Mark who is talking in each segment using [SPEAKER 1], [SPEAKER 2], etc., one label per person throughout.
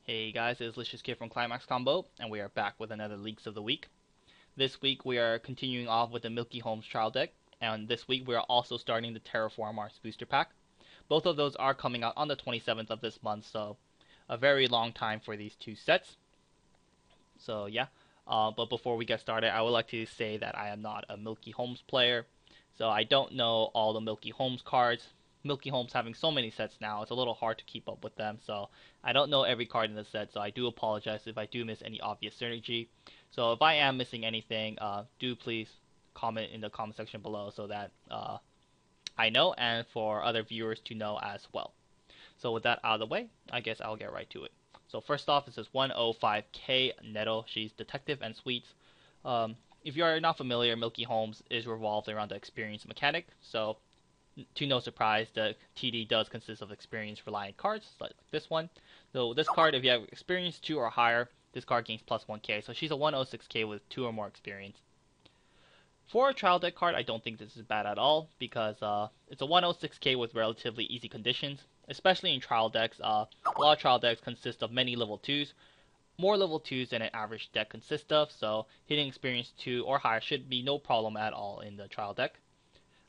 [SPEAKER 1] Hey guys, it's Licious Kid from ClimaxCombo, and we are back with another Leaks of the Week. This week we are continuing off with the Milky Holmes trial deck, and this week we are also starting the Terraformars booster pack. Both of those are coming out on the 27th of this month, so a very long time for these two sets. So yeah, but before we get started, I would like to say that I am not a Milky Holmes player, so I don't know all the Milky Holmes cards. Milky Holmes having so many sets now, it's a little hard to keep up with them, so I don't know every card in the set, so I do apologize if I do miss any obvious synergy. So if I am missing anything, do please comment in the comment section below so that I know and for other viewers to know as well. So with that out of the way, I guess I'll get right to it. So first off, this is 105K Netto. She's detective and sweets. If you are not familiar, Milky Holmes is revolved around the experience mechanic. So to no surprise, the TD does consist of experience-reliant cards, like this one. So this card, if you have experience 2 or higher, this card gains plus 1k. So she's a 106k with 2 or more experience. For a trial deck card, I don't think this is bad at all, because it's a 106k with relatively easy conditions, especially in trial decks. A lot of trial decks consist of many level 2s, more level 2s than an average deck consists of, so hitting experience 2 or higher should be no problem at all in the trial deck.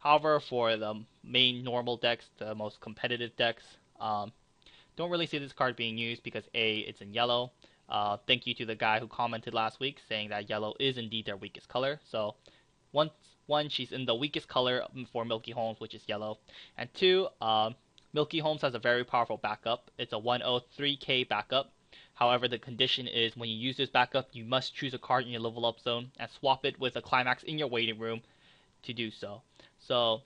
[SPEAKER 1] However, for the main normal decks, the most competitive decks, don't really see this card being used because A, it's in yellow. Thank you to the guy who commented last week saying that yellow is indeed their weakest color. So, one, she's in the weakest color for Milky Holmes, which is yellow. And 2, Milky Holmes has a very powerful backup. It's a 103k backup. However, the condition is when you use this backup, you must choose a card in your level up zone and swap it with a climax in your waiting room to do so. So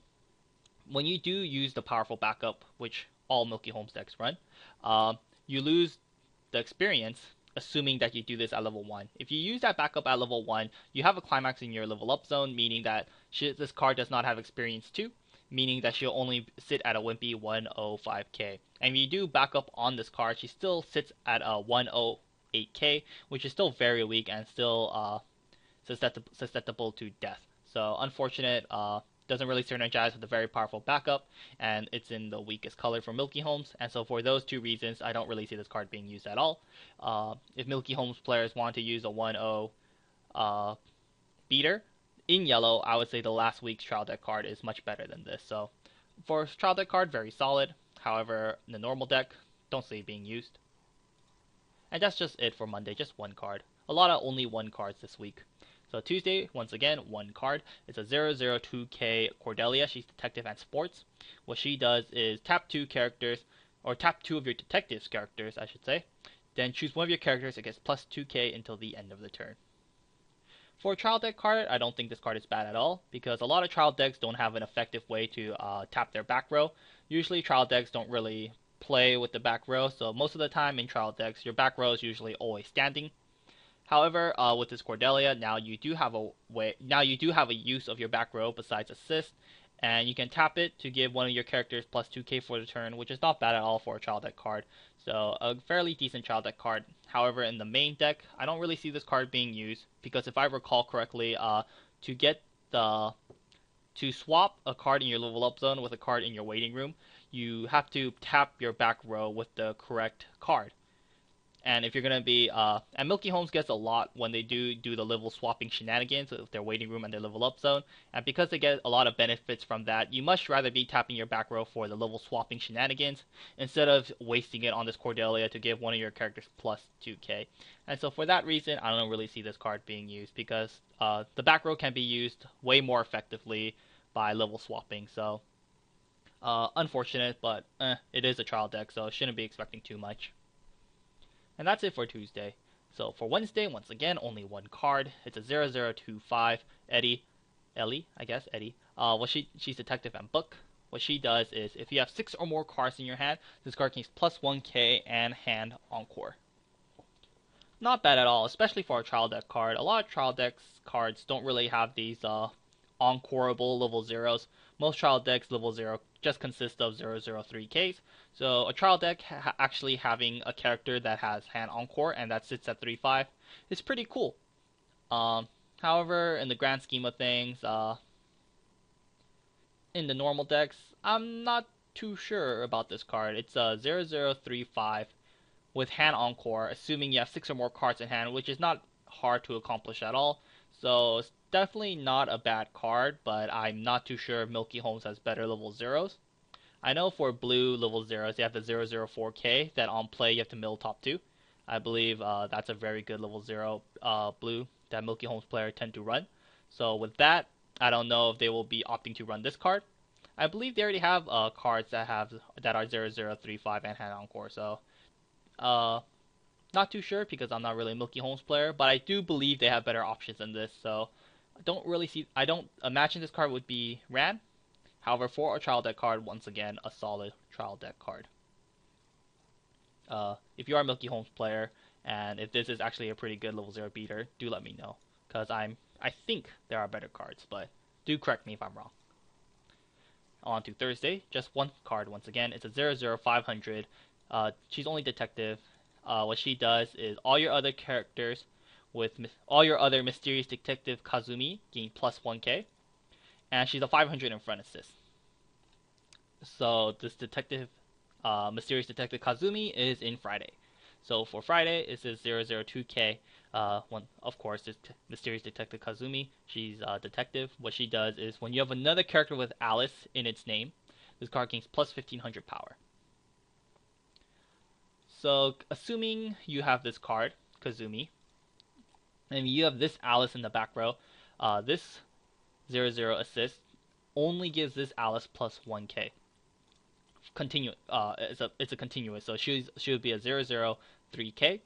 [SPEAKER 1] when you do use the powerful backup, which all Milky Holmes decks run, you lose the experience, assuming that you do this at level 1. If you use that backup at level 1, you have a climax in your level up zone, meaning that this card does not have experience 2, meaning that she'll only sit at a wimpy 105k. And if you do backup on this card, she still sits at a 108k, which is still very weak and still susceptible to death. So unfortunate, doesn't really synergize with a very powerful backup, and it's in the weakest color for Milky Holmes, and so for those two reasons, I don't really see this card being used at all. If Milky Holmes players want to use a 1-0 beater in yellow, I would say the last week's trial deck card is much better than this. So for trial deck card, very solid. However, in the normal deck, don't see it being used. And that's just it for Monday, just one card. A lot of only one cards this week. So Tuesday, once again, one card. It's a 002k Cordelia. She's detective and sports. What she does is tap 2 characters, or tap 2 of your detective's characters, I should say. Then choose one of your characters. It gets plus 2k until the end of the turn. For a trial deck card, I don't think this card is bad at all, because a lot of trial decks don't have an effective way to tap their back row. Usually trial decks don't really play with the back row, so most of the time in trial decks, your back row is usually always standing. However, with this Cordelia, now you do have a use of your back row besides assist, and you can tap it to give one of your characters plus 2k for the turn, which is not bad at all for a trial deck card. So a fairly decent trial deck card. However, in the main deck, I don't really see this card being used, because if I recall correctly, to swap a card in your level up zone with a card in your waiting room, you have to tap your back row with the correct card. And if you're going to be, and Milky Holmes gets a lot when they do the level swapping shenanigans with their waiting room and their level up zone. And because they get a lot of benefits from that, you much rather be tapping your back row for the level swapping shenanigans instead of wasting it on this Cordelia to give one of your characters plus 2k. And so for that reason, I don't really see this card being used, because the back row can be used way more effectively by level swapping. So unfortunate, but it is a trial deck, so shouldn't be expecting too much. And that's it for Tuesday. So for Wednesday, once again, only one card. It's a 0025 Ellie. She's detective and book. What she does is, if you have 6 or more cards in your hand, this card gains plus 1k and hand encore. Not bad at all, especially for a trial deck card. A lot of trial decks cards don't really have these encoreable level 0s. Most trial decks level 0 just consist of 003Ks. So a trial deck actually having a character that has hand encore and that sits at 3-5 is pretty cool. However, in the grand scheme of things, in the normal decks, I'm not too sure about this card. It's a 0035 with Hand Encore, assuming you have 6 or more cards in hand, which is not hard to accomplish at all. So it's definitely not a bad card, but I'm not too sure if Milky Holmes has better level 0s. I know for blue level 0s, you have the 004K that on play you have to mill top 2. I believe that's a very good level 0 blue that Milky Holmes player tend to run. So with that, I don't know if they will be opting to run this card. I believe they already have cards that are 0035 and Hand Encore, so not too sure because I'm not really a Milky Holmes player, but I do believe they have better options than this. So I don't imagine this card would be ran. However, for a trial deck card, once again, a solid trial deck card. If you are a Milky Holmes player, and if this is actually a pretty good level 0 beater, do let me know, because I think there are better cards, but do correct me if I'm wrong. On to Thursday, just one card once again. It's a 00500. She's only detective. What she does is all your other mysterious detective Kazumi gain plus 1k, and she's a 500 in front assist. So this mysterious detective Kazumi is in Friday. So for Friday, it says 002k. Of course, this mysterious detective Kazumi, she's a detective. What she does is when you have another character with Alice in its name, this card gains plus 1500 power. So assuming you have this card, Kazumi, and you have this Alice in the back row, this 00 assist only gives this Alice plus 1k. It's a continuous, so she would be a 003k.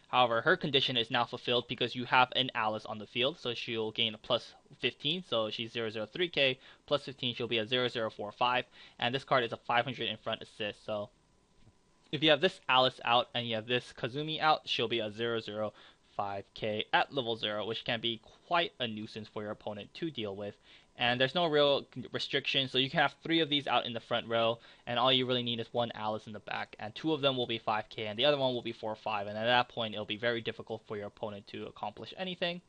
[SPEAKER 1] However, her condition is now fulfilled because you have an Alice on the field, so she'll gain a plus 15. So she's 003k plus 15. She'll be a 0045, and this card is a 500 in front assist. So if you have this Alice out and you have this Kazumi out, she'll be a 005k at level 0, which can be quite a nuisance for your opponent to deal with. And there's no real restriction, so you can have 3 of these out in the front row, and all you really need is 1 Alice in the back, and 2 of them will be 5k, and the other one will be 4-5, and at that point it'll be very difficult for your opponent to accomplish anything.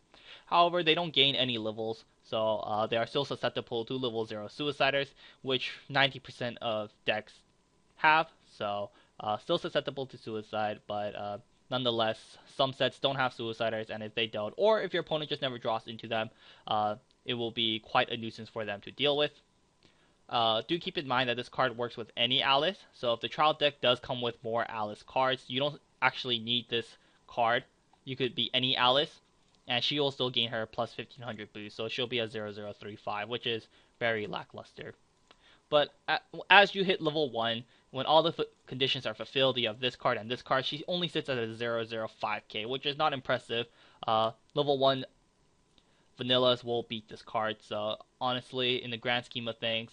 [SPEAKER 1] However, they don't gain any levels, so they are still susceptible to level 0 Suiciders, which 90% of decks have, so still susceptible to suicide, but nonetheless, some sets don't have Suiciders, and if they don't, or if your opponent just never draws into them, it will be quite a nuisance for them to deal with. Do keep in mind that this card works with any Alice, so if the trial deck does come with more Alice cards, you don't actually need this card. You could be any Alice, and she will still gain her plus 1500 boost, so she'll be a 0035, which is very lackluster. But as you hit level 1, when all the conditions are fulfilled, you have this card and this card, she only sits at a 005k, which is not impressive. Level 1 vanillas will beat this card, so honestly, in the grand scheme of things,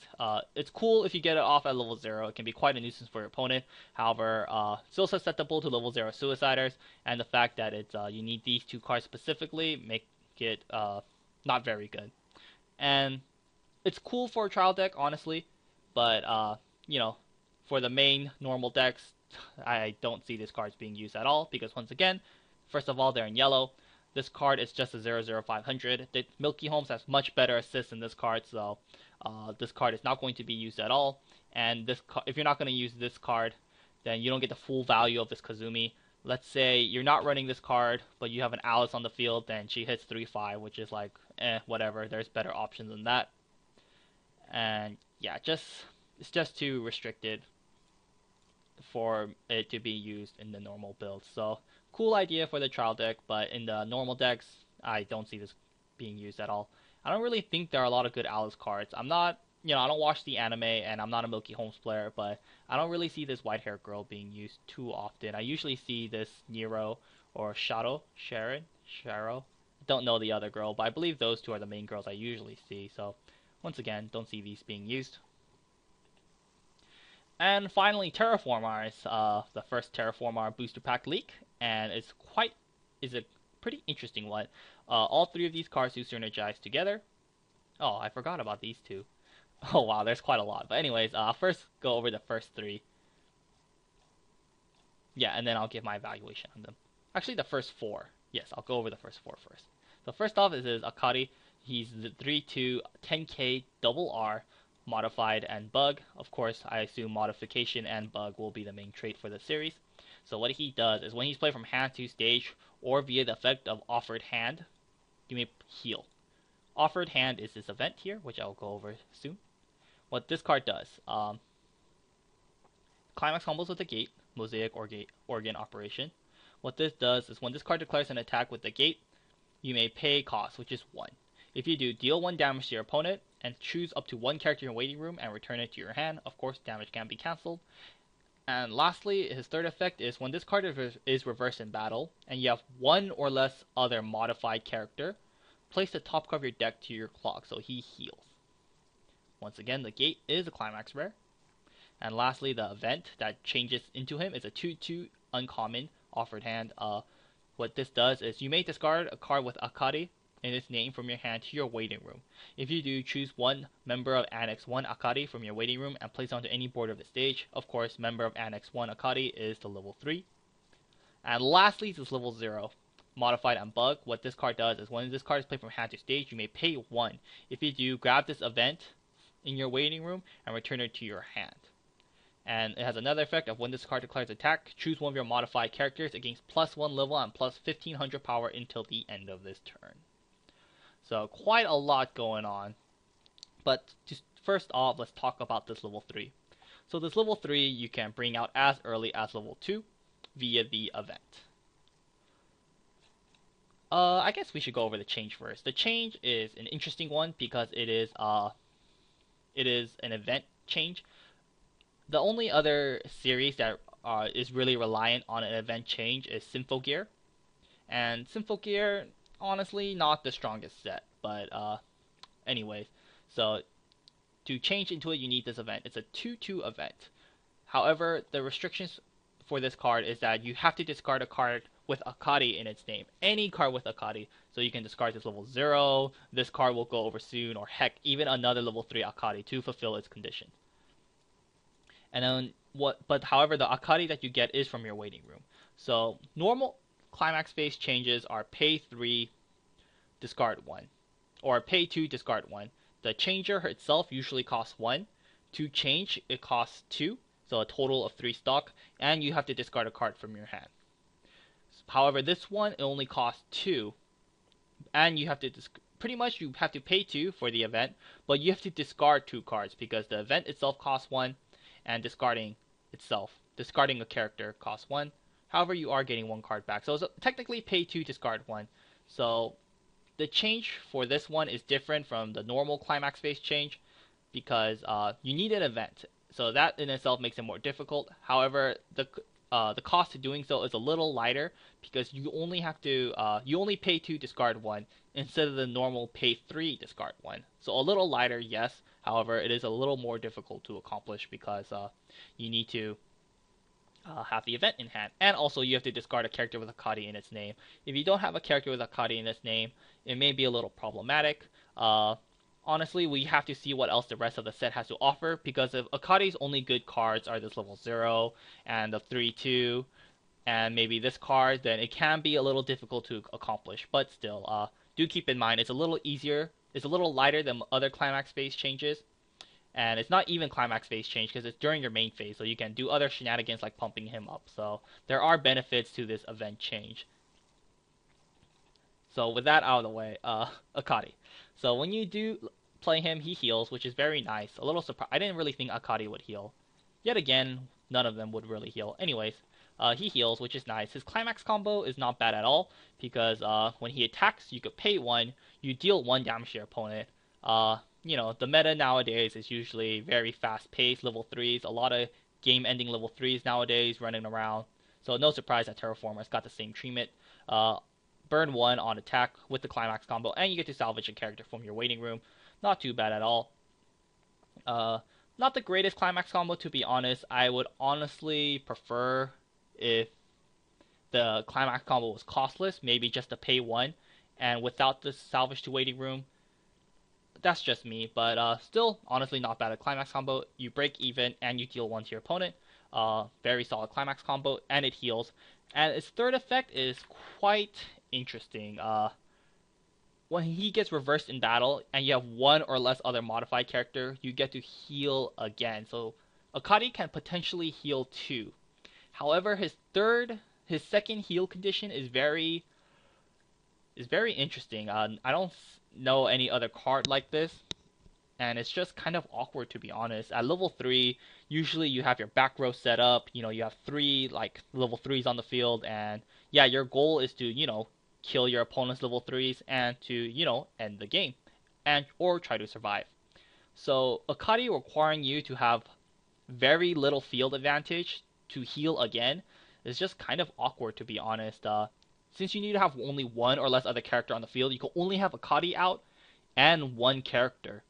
[SPEAKER 1] it's cool if you get it off at level 0. It can be quite a nuisance for your opponent. However, still susceptible to level 0 Suiciders, and the fact that it's you need these 2 cards specifically make it not very good. And it's cool for a trial deck, honestly, but for the main normal decks, I don't see these cards being used at all, because once again, first of all, they're in yellow. This card is just a 00500. The Milky Holmes has much better assists in this card, so this card is not going to be used at all. And if you're not going to use this card, then you don't get the full value of this Kazumi. Let's say you're not running this card, but you have an Alice on the field, then she hits 3-5, which is like, whatever. There's better options than that. And yeah, it's just too restricted for it to be used in the normal build. So cool idea for the trial deck, but in the normal decks, I don't see this being used at all. I don't really think there are a lot of good Alice cards. I don't watch the anime, and I'm not a Milky Holmes player, but I don't really see this white-haired girl being used too often. I usually see this Nero or Sharo. Don't know the other girl, but I believe those 2 are the main girls I usually see. So once again, don't see these being used. And finally, Terraformars, the first Terraformar booster pack leak, and it's a pretty interesting one. All 3 of these cards do synergize together. Oh, I forgot about these 2. Oh wow, there's quite a lot. But anyways, I'll first go over the first 3. Yeah, and then I'll give my evaluation on them. Actually, the first 4. Yes, I'll go over the first 4 first. So first off is Akari. He's the 3-2, 10k, double R, modified and bug. Of course, I assume modification and bug will be the main trait for the series. So what he does is when he's played from hand to stage or via the effect of offered hand, you may heal. Offered hand is this event here, which I'll go over soon. What this card does, Climax combos with the gate, Mosaic or gate organ operation. What this does is when this card declares an attack with the gate, you may pay cost, which is 1. If you do, deal 1 damage to your opponent and choose up to 1 character in your waiting room and return it to your hand. Of course, damage can be cancelled. And lastly, his third effect is when this card is reversed in battle and you have 1 or less other modified character, place the top card of your deck to your clock so he heals. Once again, the gate is a climax rare. And lastly, the event that changes into him is a 2/2 uncommon offered hand. What this does is you may discard a card with Akari in its name from your hand to your waiting room. If you do, choose 1 member of Annex 1 Akari from your waiting room and place onto any board of the stage. Of course, member of Annex 1 Akari is the level 3. And lastly, this is level 0. Modified and Bug. What this card does is when this card is played from hand to stage, you may pay 1. If you do, grab this event in your waiting room and return it to your hand. And it has another effect of when this card declares attack, choose 1 of your modified characters against +1 level and plus 1500 power until the end of this turn. So quite a lot going on. But just first off, let's talk about this level 3. So this level 3 you can bring out as early as level 2 via the event. I guess we should go over the change first. The change is an interesting one because it is an event change. The only other series that is really reliant on an event change is Symphogear. And Symphogear, honestly, not the strongest set. But anyways, so to change into it, you need this event. It's a 2/2 event. However, the restrictions for this card is that you have to discard a card with Akari in its name. Any card with Akari. So you can discard this level 0, this card will go over soon, or heck, even another level 3 Akari to fulfill its condition. And then however, the Akari that you get is from your waiting room. So normal climax phase changes are pay 3, discard 1. Or pay 2, discard 1. The changer itself usually costs 1. To change, it costs 2. So a total of 3 stock. And you have to discard a card from your hand. However, this one, it only costs 2. And you have to pretty much you have to pay 2 for the event. But you have to discard 2 cards because the event itself costs 1. And discarding a character costs 1. However, you are getting 1 card back. So it's technically pay 2, discard 1. So the change for this one is different from the normal climax phase change because you need an event. So that in itself makes it more difficult. However, the cost of doing so is a little lighter because you only pay 2, discard 1 instead of the normal pay 3, discard 1. So a little lighter, yes. However, it is a little more difficult to accomplish because you need to have the event in hand. And also you have to discard a character with Akari in its name. If you don't have a character with Akari in its name, it may be a little problematic. Honestly, we have to see what else the rest of the set has to offer because if Akari's only good cards are this level 0 and the 3/2 and maybe this card, then it can be a little difficult to accomplish. But still, do keep in mind it's a little easier. It's a little lighter than other climax phase changes. And it's not even climax phase change because it's during your main phase, so you can do other shenanigans like pumping him up. So there are benefits to this event change. So with that out of the way, Akari. So when you do play him, he heals, which is very nice. A little surprised. I didn't really think Akari would heal. Yet again, none of them would really heal. Anyways, he heals, which is nice. His climax combo is not bad at all because when he attacks, you could pay 1, you deal 1 damage to your opponent. You know, the meta nowadays is usually very fast-paced, level 3s, a lot of game-ending level 3s nowadays running around. So no surprise that Terraformars got the same treatment. Burn 1 on attack with the climax combo, and you get to salvage a character from your waiting room. Not too bad at all. Not the greatest climax combo, to be honest. I would honestly prefer if the climax combo was costless, maybe just to pay 1, and without the salvage to waiting room. That's just me, but still, honestly, not bad at climax combo. You break even, and you deal 1 to your opponent. Very solid climax combo, and it heals. And its third effect is quite interesting. When he gets reversed in battle, and you have 1 or less other modified character, you get to heal again. So Akari can potentially heal 2. However, his second heal condition is very interesting. I don't know any other card like this, and it's just kind of awkward to be honest. At level 3, usually you have your back row set up, you have 3 like level 3s on the field, and yeah, your goal is to, kill your opponent's level 3s and to, end the game and or try to survive. So Akari requiring you to have very little field advantage to heal again is just kind of awkward to be honest. Since you need to have only one or less other character on the field, you can only have Akari out and one character.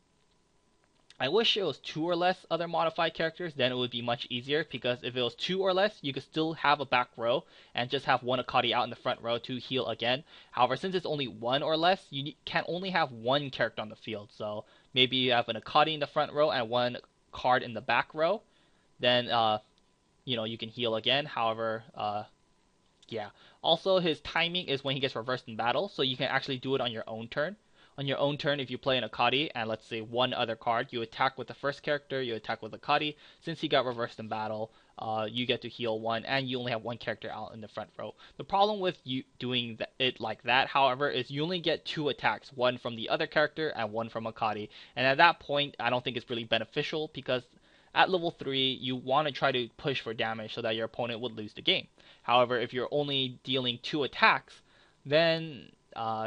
[SPEAKER 1] I wish it was 2 or less other modified characters, then it would be much easier, because if it was 2 or less, you could still have a back row and just have one Akari out in the front row to heal again. However, since it's only 1 or less, you can only have one character on the field. So maybe you have an Akari in the front row and one card in the back row, then you can heal again. However, yeah. Also, his timing is when he gets reversed in battle, so you can actually do it on your own turn. On your own turn, if you play an Akari and let's say one other card, you attack with the first character, you attack with Akari. Since he got reversed in battle, you get to heal one, and you only have one character out in the front row. The problem with you doing it like that, however, is you only get 2 attacks, one from the other character and one from Akari. And at that point, I don't think it's really beneficial, because at level 3, you want to try to push for damage so that your opponent would lose the game. However, if you're only dealing 2 attacks, then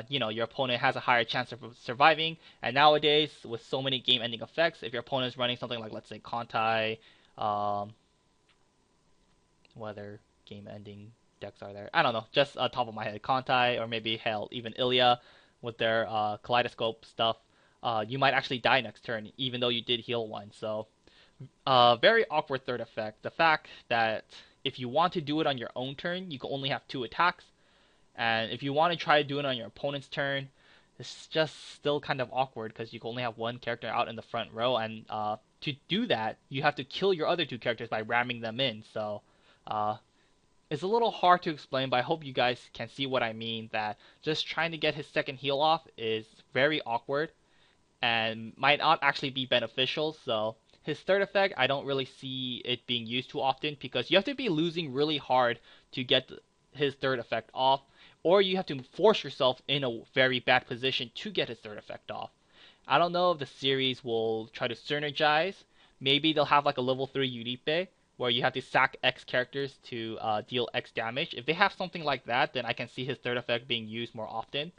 [SPEAKER 1] your opponent has a higher chance of surviving. And nowadays, with so many game-ending effects, if your opponent is running something like, let's say, Kontai, what other game-ending decks are there? I don't know, just top of my head, Kontai, or maybe hell, even Ilya with their Kaleidoscope stuff. You might actually die next turn, even though you did heal one. So, very awkward third effect. The fact that if you want to do it on your own turn, you can only have 2 attacks. And if you want to try to do it on your opponent's turn, it's just still kind of awkward, because you can only have one character out in the front row. And to do that, you have to kill your other 2 characters by ramming them in. So it's a little hard to explain, but I hope you guys can see what I mean, that just trying to get his second heal off is very awkward and might not actually be beneficial. So his third effect, I don't really see it being used too often, because you have to be losing really hard to get his third effect off, or you have to force yourself in a very bad position to get his third effect off. I don't know if the series will try to synergize. Maybe they'll have like a level 3 Yuripe, where you have to sack X characters to deal X damage. If they have something like that, then I can see his third effect being used more often.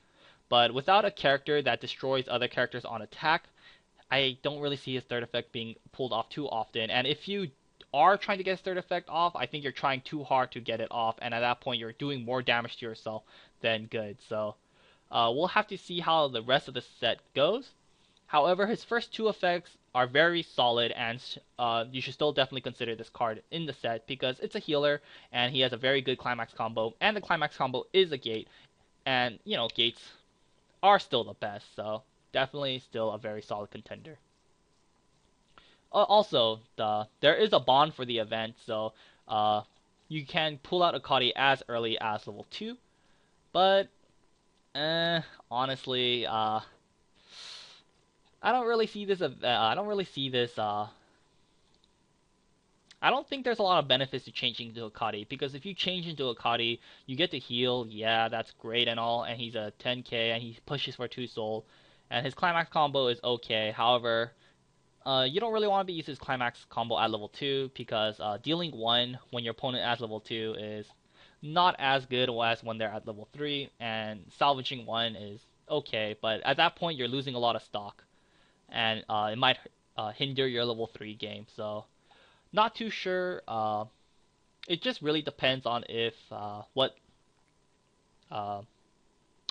[SPEAKER 1] But without a character that destroys other characters on attack, I don't really see his third effect being pulled off too often. And if you are trying to get his third effect off, I think you're trying too hard to get it off, and at that point you're doing more damage to yourself than good. So we'll have to see how the rest of the set goes. However, his first 2 effects are very solid, and you should still definitely consider this card in the set, because it's a healer and he has a very good climax combo, and the climax combo is a gate, and gates are still the best, so definitely still a very solid contender. Also, there is a bond for the event, so you can pull out Akari as early as level 2, but honestly, I don't really see this. I don't really see this. I don't think there's a lot of benefits to changing into Akari, because if you change into Akari, you get to heal. Yeah, that's great and all, and he's a 10k and he pushes for 2 soul, and his climax combo is okay. However, you don't really want to be using his climax combo at level 2, because dealing 1 when your opponent at level 2 is not as good as when they're at level 3, and salvaging 1 is okay, but at that point you're losing a lot of stock, and it might hinder your level 3 game. So not too sure. It just really depends on if what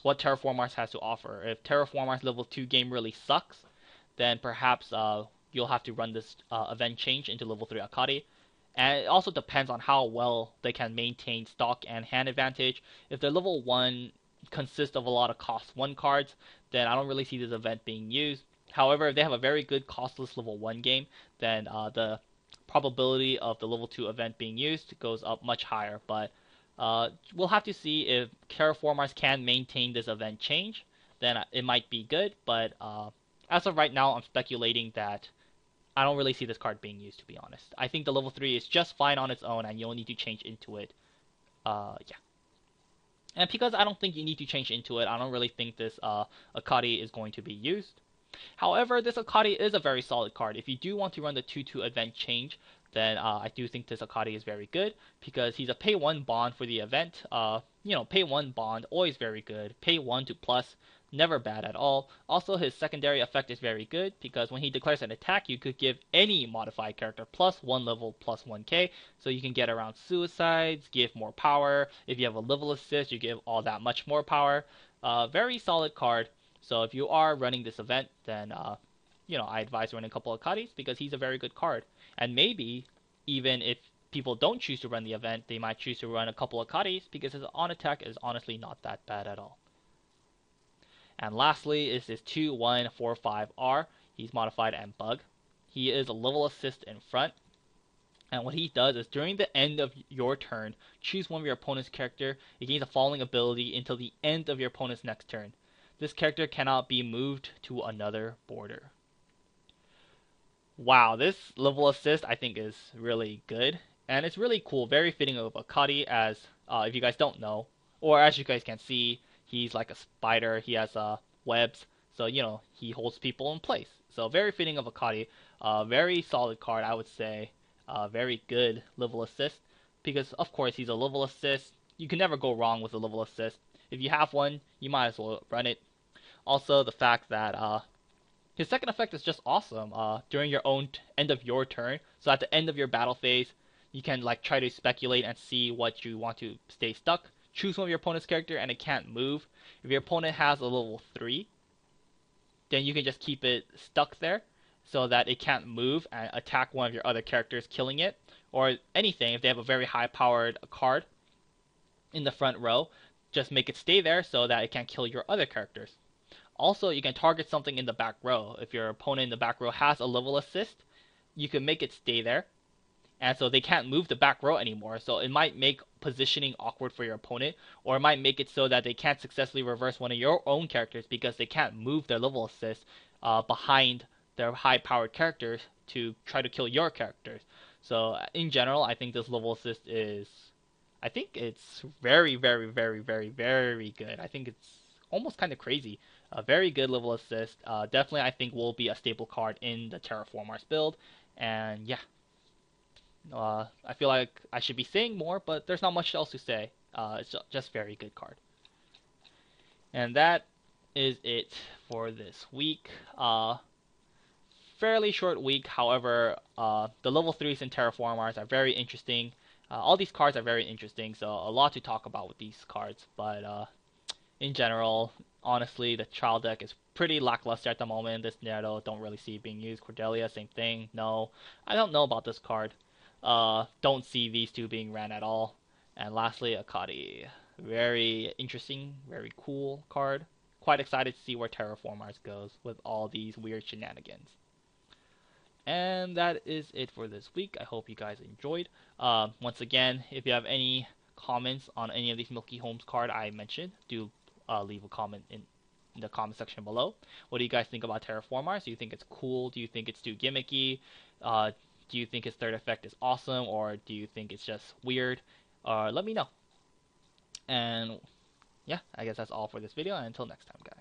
[SPEAKER 1] Terraformars has to offer. If Terraformars level 2 game really sucks, then perhaps you'll have to run this event change into level 3 Akari. And it also depends on how well they can maintain stock and hand advantage. If their level 1 consists of a lot of cost 1 cards, then I don't really see this event being used. However, if they have a very good costless level 1 game, then the probability of the level 2 event being used goes up much higher. But we'll have to see if Terraformars can maintain this event change, then it might be good. But as of right now, I'm speculating that I don't really see this card being used, to be honest. I think the level 3 is just fine on its own, and you don't need to change into it. Yeah. And because I don't think you need to change into it, I don't really think this Akari is going to be used. However, this Akari is a very solid card. If you do want to run the 2-2 event change, then I do think this Akari is very good because he's a pay 1 bond for the event. Pay 1 bond, always very good. Pay 1 to plus, never bad at all. Also, his secondary effect is very good because when he declares an attack, you could give any modified character plus 1 level plus 1k. So you can get around suicides, give more power. If you have a level assist, you give all that much more power. Very solid card. So if you are running this event, then I advise running a couple of Akaris because he's a very good card. And maybe even if people don't choose to run the event, they might choose to run a couple of Akaris because his on attack is honestly not that bad at all. And lastly is his 2-1-4-5R. He's modified and bug. He is a level assist in front. And what he does is during the end of your turn, choose one of your opponent's character. It gains a following ability until the end of your opponent's next turn. This character cannot be moved to another border. Wow, this level assist I think is really good. And it's really cool, very fitting of Akari as, if you guys don't know, or as you guys can see, he's like a spider, he has webs, so he holds people in place. So very fitting of Akari, very solid card I would say, very good level assist, because of course he's a level assist, you can never go wrong with a level assist. If you have one, you might as well run it. Also, the fact that his second effect is just awesome. During your own end of your turn, so at the end of your battle phase, you can try to speculate and see what you want to stay stuck. Choose one of your opponent's character and it can't move. If your opponent has a level 3, then you can just keep it stuck there so that it can't move and attack one of your other characters, killing it. Or anything, if they have a very high powered card in the front row, just make it stay there so that it can't kill your other characters. Also, you can target something in the back row. If your opponent in the back row has a level assist, you can make it stay there. And so they can't move the back row anymore. So it might make positioning awkward for your opponent, or it might make it so that they can't successfully reverse one of your own characters because they can't move their level assist behind their high-powered characters to try to kill your characters. So in general, I think this level assist I think it's very, very, very, very, very good. I think it's almost kind of crazy. A very good level assist. Definitely, I think will be a staple card in the Terraformars build. And yeah, I feel like I should be saying more, but there's not much else to say. It's just very good card. And that is it for this week. Fairly short week. However, the level 3s in Terraformars are very interesting. All these cards are very interesting, so a lot to talk about with these cards. But in general, honestly, the trial deck is pretty lackluster at the moment. This Nero, don't really see it being used. Cordelia, same thing. No, I don't know about this card. Don't see these two being ran at all. And lastly, Akari. Very interesting, very cool card. Quite excited to see where Terraformars goes with all these weird shenanigans. And that is it for this week. I hope you guys enjoyed. Once again, if you have any comments on any of these Milky Holmes card I mentioned, do leave a comment in the comment section below. What do you guys think about Terraformars? Do you think it's cool? Do you think it's too gimmicky? Do you think his third effect is awesome? Or do you think it's just weird? Let me know. And yeah, I guess that's all for this video. And until next time, guys.